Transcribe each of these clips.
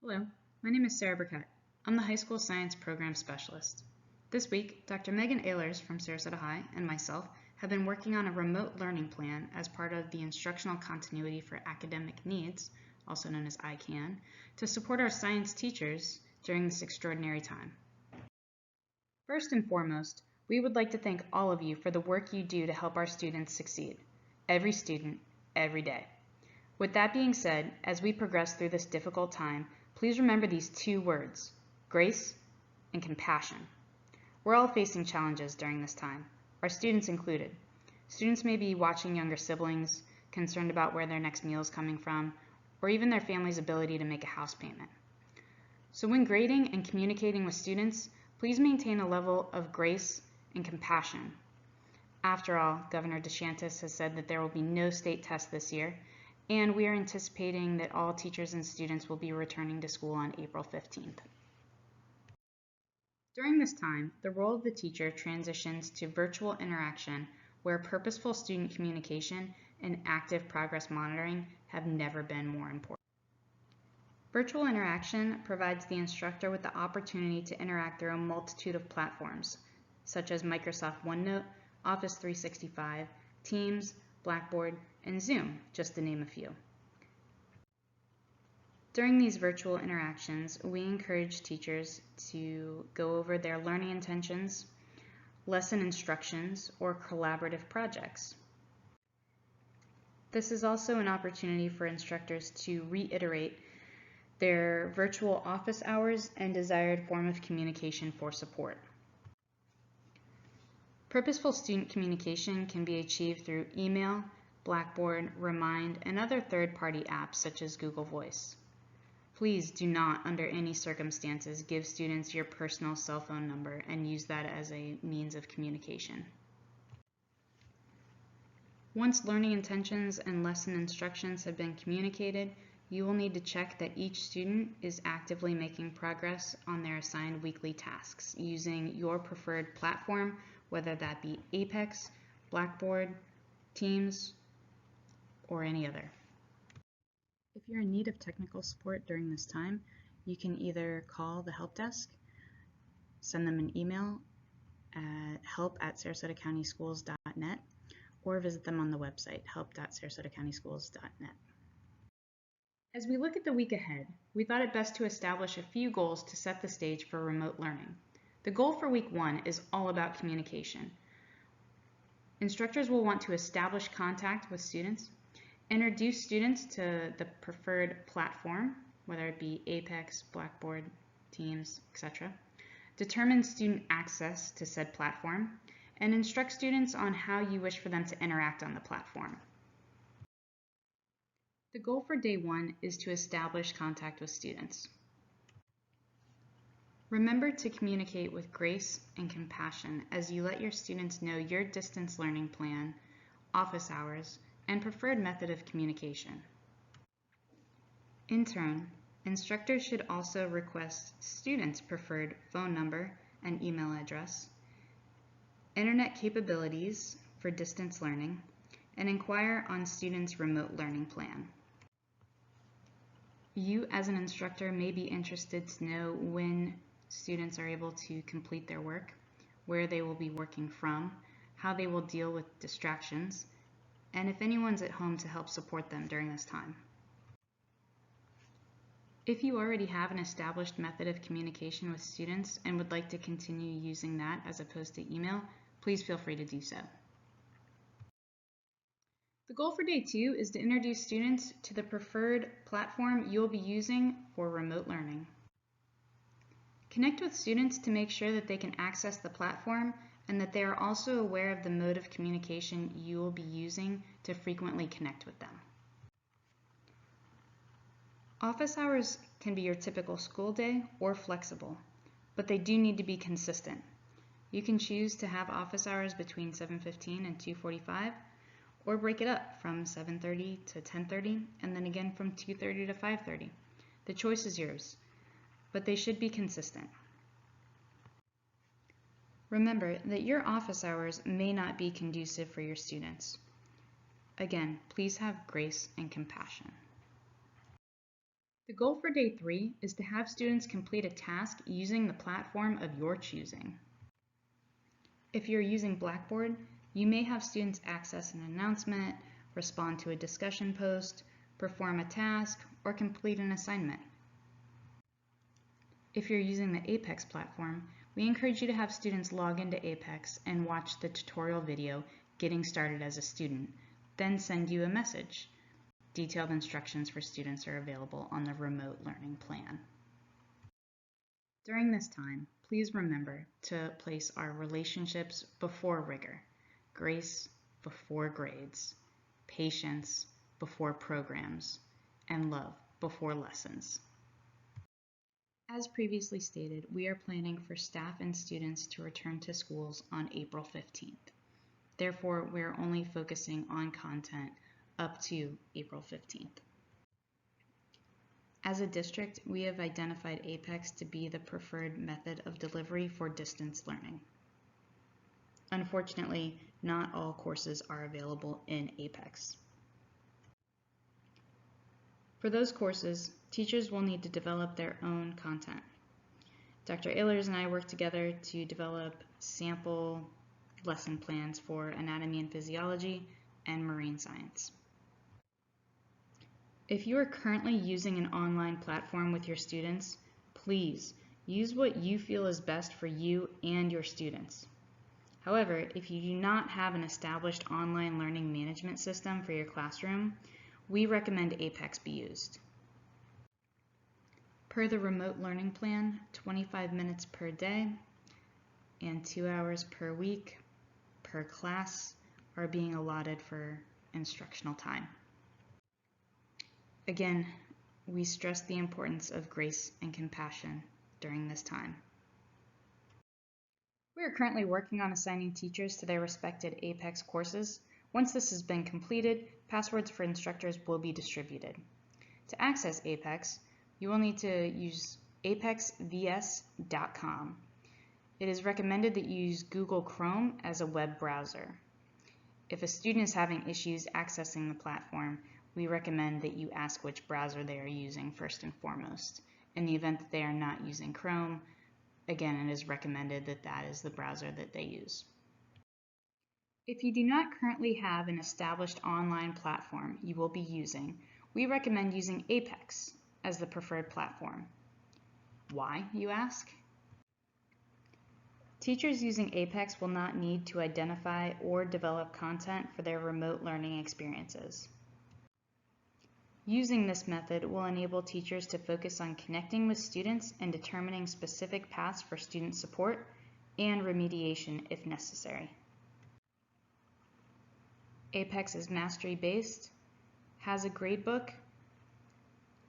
Hello, my name is Sarah Burkett. I'm the High School Science Program Specialist. This week, Dr. Megan Ehlers from Sarasota High and myself have been working on a remote learning plan as part of the Instructional Continuity for Academic Needs, also known as ICAN, to support our science teachers during this extraordinary time. First and foremost, we would like to thank all of you for the work you do to help our students succeed. Every student, every day. With that being said, as we progress through this difficult time, please remember these two words, grace and compassion. We're all facing challenges during this time, our students included. Students may be watching younger siblings, concerned about where their next meal is coming from, or even their family's ability to make a house payment. So when grading and communicating with students, please maintain a level of grace and compassion. After all, Governor DeSantis has said that there will be no state test this year, and we are anticipating that all teachers and students will be returning to school on April 15th. During this time, the role of the teacher transitions to virtual interaction where purposeful student communication and active progress monitoring have never been more important. Virtual interaction provides the instructor with the opportunity to interact through a multitude of platforms, such as Microsoft OneNote, Office 365, Teams, Blackboard, and Zoom, just to name a few. During these virtual interactions, we encourage teachers to go over their learning intentions, lesson instructions, or collaborative projects. This is also an opportunity for instructors to reiterate their virtual office hours and desired form of communication for support. Purposeful student communication can be achieved through email, Blackboard, Remind, and other third-party apps such as Google Voice. Please do not, under any circumstances, give students your personal cell phone number and use that as a means of communication. Once learning intentions and lesson instructions have been communicated, you will need to check that each student is actively making progress on their assigned weekly tasks using your preferred platform, whether that be Apex, Blackboard, Teams, or any other. If you're in need of technical support during this time, you can either call the help desk, send them an email at help@sarasotacountyschools.net, or visit them on the website, help.sarasotacountyschools.net. As we look at the week ahead, we thought it best to establish a few goals to set the stage for remote learning. The goal for week 1 is all about communication. Instructors will want to establish contact with students, introduce students to the preferred platform, whether it be Apex, Blackboard, Teams, etc., determine student access to said platform, and instruct students on how you wish for them to interact on the platform. The goal for day 1 is to establish contact with students. Remember to communicate with grace and compassion as you let your students know your distance learning plan, office hours, and preferred method of communication. In turn, instructors should also request students' preferred phone number and email address, internet capabilities for distance learning, and inquire on students' remote learning plan. You as an instructor may be interested to know when students are able to complete their work, where they will be working from, how they will deal with distractions, and if anyone's at home to help support them during this time. If you already have an established method of communication with students and would like to continue using that as opposed to email, please feel free to do so. The goal for day 2 is to introduce students to the preferred platform you'll be using for remote learning. Connect with students to make sure that they can access the platform and that they are also aware of the mode of communication you will be using to frequently connect with them. Office hours can be your typical school day or flexible, but they do need to be consistent. You can choose to have office hours between 7:15 and 2:45, or break it up from 7:30 to 10:30 and then again from 2:30 to 5:30. The choice is yours, but they should be consistent. Remember that your office hours may not be conducive for your students. Again, please have grace and compassion. The goal for day 3 is to have students complete a task using the platform of your choosing. If you're using Blackboard, you may have students access an announcement, respond to a discussion post, perform a task, or complete an assignment. If you're using the Apex platform, we encourage you to have students log into Apex and watch the tutorial video, Getting Started as a Student, then send you a message. Detailed instructions for students are available on the remote learning plan. During this time, please remember to place our relationships before rigor, grace before grades, patience before programs, and love before lessons. As previously stated, we are planning for staff and students to return to schools on April 15th. Therefore, we are only focusing on content up to April 15th. As a district, we have identified Apex to be the preferred method of delivery for distance learning. Unfortunately, not all courses are available in Apex. For those courses, teachers will need to develop their own content. Dr. Ehlers and I worked together to develop sample lesson plans for anatomy and physiology and marine science. If you are currently using an online platform with your students, please use what you feel is best for you and your students. However, if you do not have an established online learning management system for your classroom, we recommend Apex be used. Per the remote learning plan, 25 minutes per day and 2 hours per week per class are being allotted for instructional time. Again, we stress the importance of grace and compassion during this time. We are currently working on assigning teachers to their respected Apex courses. Once this has been completed, passwords for instructors will be distributed. To access Apex, you will need to use apexvs.com. It is recommended that you use Google Chrome as a web browser. If a student is having issues accessing the platform, we recommend that you ask which browser they are using first and foremost. In the event that they are not using Chrome, again, it is recommended that that is the browser that they use. If you do not currently have an established online platform you will be using, we recommend using Apex as the preferred platform. Why, you ask? Teachers using Apex will not need to identify or develop content for their remote learning experiences. Using this method will enable teachers to focus on connecting with students and determining specific paths for student support and remediation if necessary. Apex is mastery-based, has a gradebook,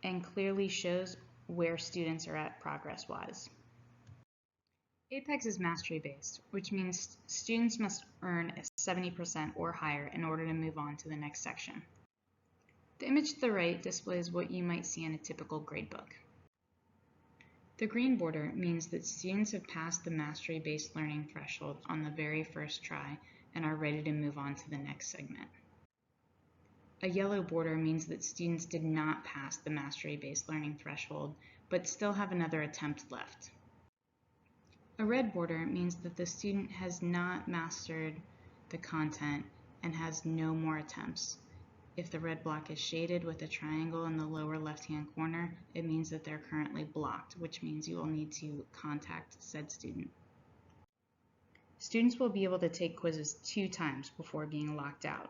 and clearly shows where students are at progress-wise. Apex is mastery-based, which means students must earn a 70% or higher in order to move on to the next section. The image to the right displays what you might see in a typical gradebook. The green border means that students have passed the mastery-based learning threshold on the very first try and are ready to move on to the next segment. A yellow border means that students did not pass the mastery-based learning threshold, but still have another attempt left. A red border means that the student has not mastered the content and has no more attempts. If the red block is shaded with a triangle in the lower left-hand corner, it means that they're currently blocked, which means you will need to contact said student. Students will be able to take quizzes 2 times before being locked out.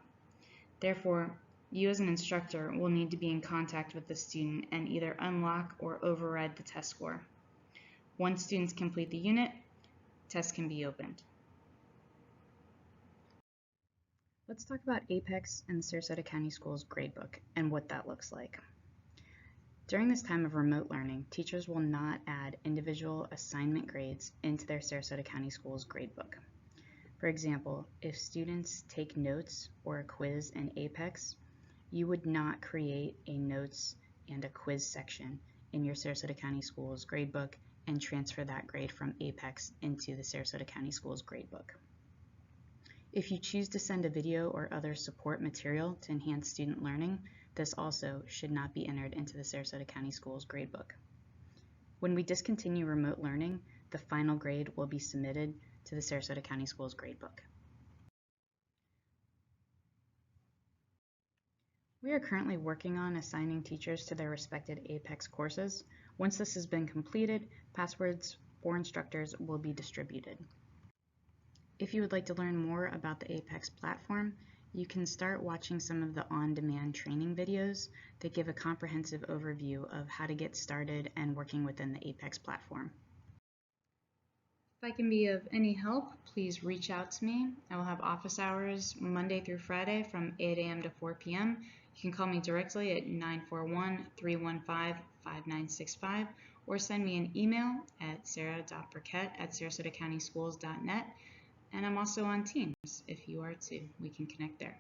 Therefore, you as an instructor will need to be in contact with the student and either unlock or override the test score. Once students complete the unit, tests can be opened. Let's talk about Apex and the Sarasota County Schools gradebook and what that looks like. During this time of remote learning, teachers will not add individual assignment grades into their Sarasota County Schools gradebook. For example, if students take notes or a quiz in Apex, you would not create a notes and a quiz section in your Sarasota County Schools gradebook and transfer that grade from Apex into the Sarasota County Schools gradebook. If you choose to send a video or other support material to enhance student learning, this also should not be entered into the Sarasota County Schools gradebook. When we discontinue remote learning, the final grade will be submitted to the Sarasota County Schools gradebook. We are currently working on assigning teachers to their respected APEX courses. Once this has been completed, passwords for instructors will be distributed. If you would like to learn more about the APEX platform, you can start watching some of the on-demand training videos that give a comprehensive overview of how to get started and working within the APEX platform. If I can be of any help, please reach out to me. I will have office hours Monday through Friday from 8 a.m. to 4 p.m. You can call me directly at 941-315-5965 or send me an email at sarah.burkett@sarasotacountyschools.net. And I'm also on Teams if you are too. We can connect there.